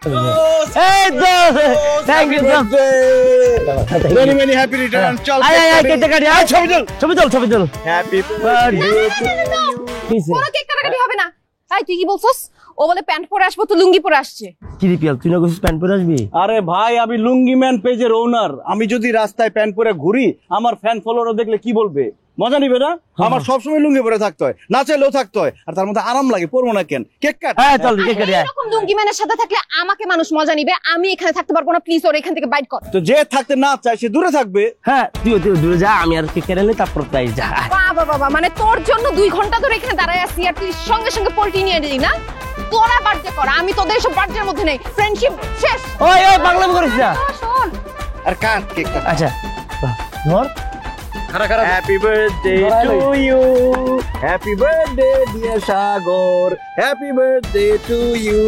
এই তো thank you many many happy return. চল কেটে কাটি ছবি তুল হ্যাপি বার্থডে। কোনো কেক কাটাকাটি হবে না। এই তুই কি বলছস? ও বলে প্যান্ট পরে আসবো তো লুঙ্গি পরে আসছে। কি রিপিয়াল তুই না কইছিস প্যান্ট পরে আসবি? আরে ভাই আমি লুঙ্গি ম্যান পেজের ওনার। আমি যদি রাস্তায় প্যান্ট পরে ঘুরি আমার ফ্যান ফলোয়াররা দেখলে কি বলবে? মজা নিবে না? আমার সবসময় লুঙ্গি পরে থাকতে হয়, না চাইলেও থাকতে হয়, আর তার মধ্যে আরাম লাগে। পরবো না কেন? Cake cut. হ্যাঁ চল কেক কাটি। এরকম লুঙ্গি ম্যানের সাথে থাকলে আমাকে মানুষ মজা নিবে, আমি এখানে থাকতে পারবো না। প্লিজ ওর এখান থেকে বাইট কর। তো যে থাকতে না চায় সে দূরে থাকবে। হ্যাঁ তুই দূরে যা, আমি আর কেক কেটে নিই তারপর তাই যা। বাবা বাবা, মানে তোর জন্য 2 ঘন্টা ধরে এখানে দাঁড়ায় আছি আর তুই সঙ্গে সঙ্গে পোল্ট্রি নিয়ে দিলি না? তোরা বার্থডে কর, আমি তোদের সব বার্থডের মধ্যে নেই। ফ্রেন্ডশিপ শেষ। ওই পাগলামি করিস না। শোন আর কাট কেক কাট। আচ্ছা ধর। Happy birthday to you, happy birthday dear Sagar, happy birthday to you.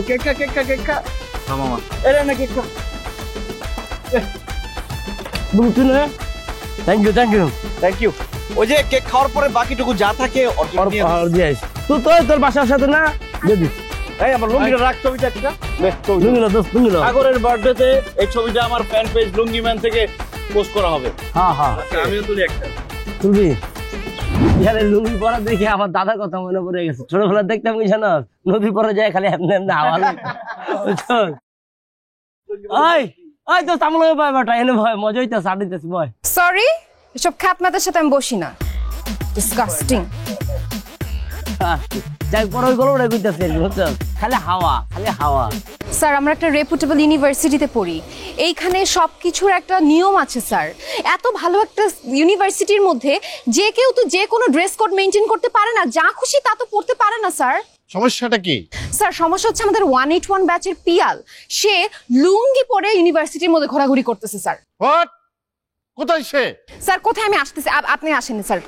Cake cut cake cut cake cut. মামা এরে না কেক খা। তুই না থ্যাংক ইউ থ্যাংক ইউ। ওই যে কেক খাওয়ার পরে বাকিটুকু যা থাকে তুই তোর বাসার সাথে না যদি এই আমার লুঙ্গিটা রাখ, ছবিটা একটা বেশ ছবি। লুঙ্গি সাগরের বার্থডেতে এই ছবিটা আমার ফ্যান পেজ লুঙ্গি ম্যান থেকে পোস্ট করা হবে। হ্যাঁ আমিও তুলি একটা। তুলবি? এখানে লুঙ্গি পরা দেখে আমার দাদার কথা মনে পড়ে গেছে। ছোটবেলা দেখতাম কি জানো, নদী পরে যায় খালি এমনি এমনি হাওয়া ওই তো তামলে ভয় বাটা এনে ভয় মজা হইতেছে আডিতেছি ভয়। সরি, এসব খ্যাতমাতের সাথে আমি বসি না। ডিসগাস্টিং। যাই পরে ওই গল্পটা কইতাছি বুঝছো, খালি হাওয়া স্যার আমরা একটা রেপুটেবল ইউনিভার্সিটিতে পড়ি, এইখানে সবকিছুর একটা নিয়ম আছে স্যার। এত ভালো একটা ইউনিভার্সিটির মধ্যে যে কেউ তো যে কোনো ড্রেস কোড মেনটেন করতে পারে না, যা খুশি তা তো পড়তে পারে না স্যার। সমস্যাটা কি? স্যার সমস্যা হচ্ছে আমাদের 181 ব্যাচের পিয়াল, সে লুঙ্গি পরে ইউনিভার্সিটির মধ্যে ঘোরাঘুরি করতেছে স্যার। হোয়াট? কোথায় সে? স্যার কোথায় আমি আসতেছি, আপনি আসেন স্যার।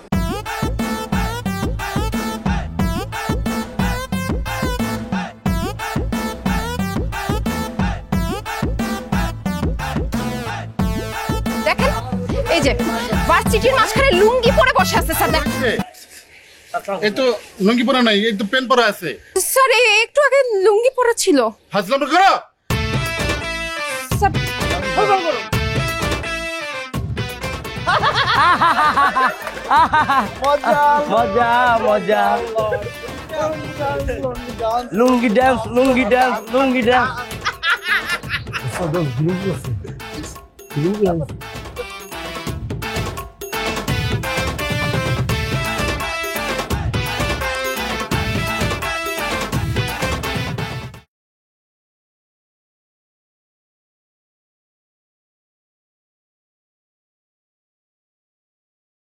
দেখেন এই যে ভার্সিটির মাঝখানে লুঙ্গি পরে বসে আছে স্যার। দেখেন এই তো লুঙ্গি পরা নাই, এই তো প্যান্ট পরা আছে। স্যার একটু আগে লুঙ্গি পরে ছিল। হাজলাম করো স্যার মজা লুঙ্গি ড্যান্স